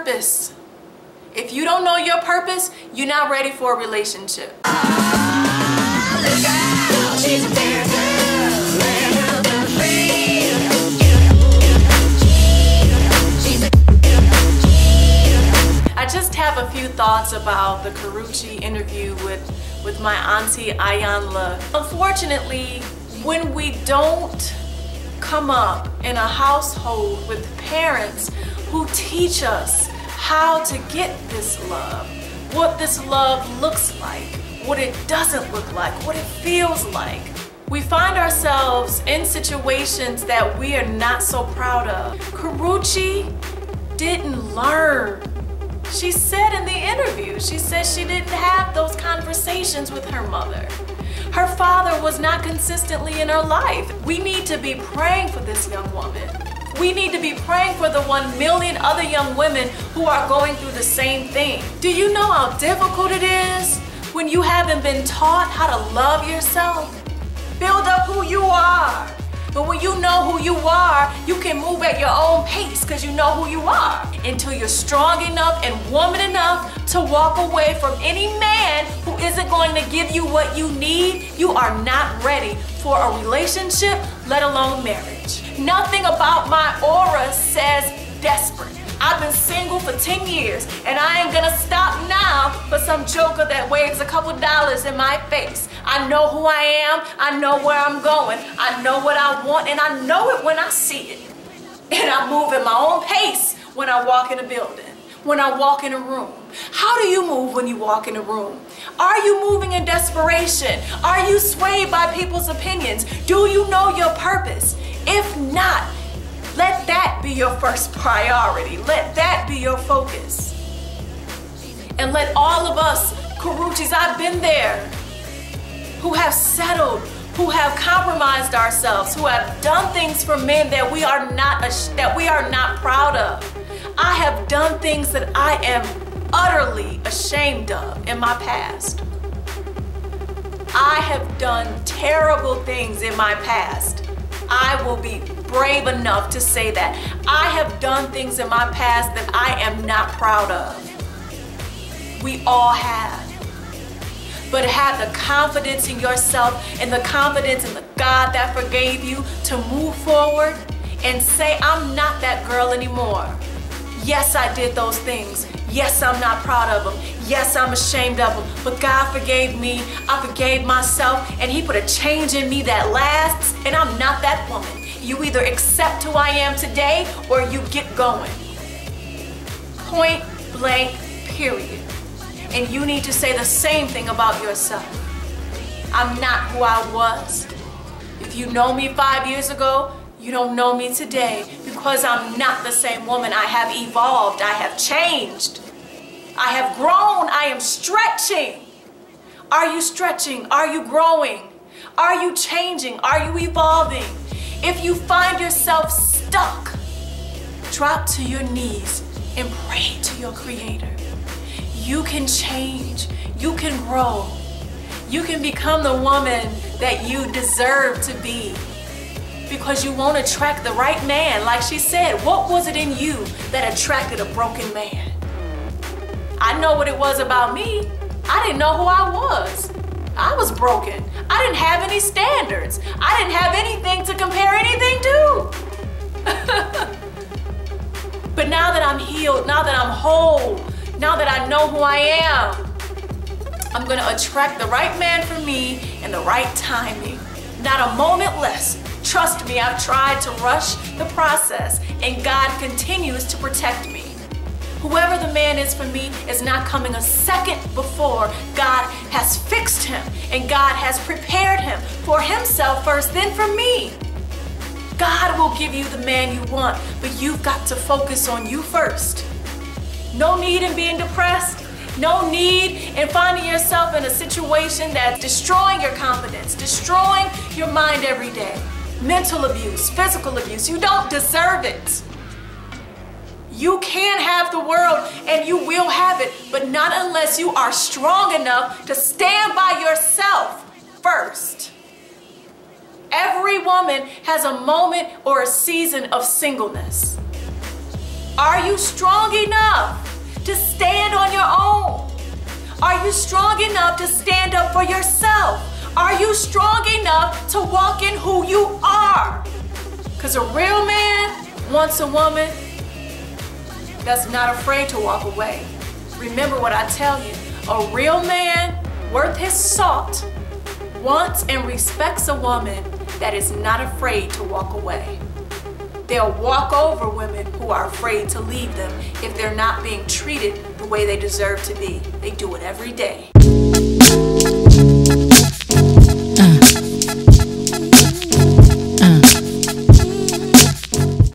purpose. If you don't know your purpose, you're not ready for a relationship. She's a fair girl, land of the free. I just have a few thoughts about the Karrueche interview with my auntie Ayanla. Unfortunately, when we don't come up in a household with parents who teach us how to get this love, what this love looks like, what it doesn't look like, what it feels like, we find ourselves in situations that we are not so proud of. Karrueche didn't learn. She said in the interview, she said she didn't have those conversations with her mother. Her father was not consistently in her life. We need to be praying for this young woman. We need to be praying for the 1 million other young women who are going through the same thing. Do you know how difficult it is when you haven't been taught how to love yourself? Build up who you are. But when you know who you are, you can move at your own pace because you know who you are. Until you're strong enough and woman enough to walk away from any man who isn't going to give you what you need, you are not ready for a relationship, let alone marriage. Nothing about my aura says desperate. I've been single for 10 years and I ain't gonna stop now for some joker that waves a couple dollars in my face. I know who I am, I know where I'm going, I know what I want, and I know it when I see it. And I move at my own pace when I walk in a building, when I walk in a room. How do you move when you walk in a room? Are you moving in desperation? Are you swayed by people's opinions? Do you know your purpose? If not, let that be your first priority. Let that be your focus. And let all of us, Karrueches, I've been there, who have settled, who have compromised ourselves, who have done things for men that we are not proud of. I have done things that I am utterly ashamed of in my past. I have done terrible things in my past. I will be brave enough to say that. I have done things in my past that I am not proud of. We all have. But have the confidence in yourself and the confidence in the God that forgave you to move forward and say, I'm not that girl anymore. Yes, I did those things. Yes, I'm not proud of them. Yes, I'm ashamed of them. But God forgave me. I forgave myself. And He put a change in me that lasts. And I'm not that woman. You either accept who I am today or you get going. Point blank, period. And you need to say the same thing about yourself. I'm not who I was. If you know me 5 years ago, you don't know me today because I'm not the same woman. I have evolved. I have changed. I have grown. I am stretching. Are you stretching? Are you growing? Are you changing? Are you evolving? If you find yourself stuck, drop to your knees and pray to your Creator. You can change. You can grow. You can become the woman that you deserve to be. Because you won't attract the right man. Like she said, what was it in you that attracted a broken man? I know what it was about me. I didn't know who I was. I was broken. I didn't have any standards. I didn't have anything to compare anything to. But now that I'm healed, now that I'm whole, now that I know who I am, I'm gonna attract the right man for me in the right timing. Not a moment less. Trust me, I've tried to rush the process and God continues to protect me. Whoever the man is for me is not coming a second before God has fixed him and God has prepared him for himself first, then for me. God will give you the man you want, but you've got to focus on you first. No need in being depressed. No need in finding yourself in a situation that's destroying your confidence, destroying your mind every day. Mental abuse, physical abuse, you don't deserve it. You can have the world and you will have it, but not unless you are strong enough to stand by yourself first. Every woman has a moment or a season of singleness. Are you strong enough to stand on your own? Are you strong enough to stand up for yourself? Are you strong enough to walk in who you are? Because a real man wants a woman that's not afraid to walk away. Remember what I tell you, a real man worth his salt wants and respects a woman that is not afraid to walk away. They'll walk over women who are afraid to leave them if they're not being treated the way they deserve to be. They do it every day.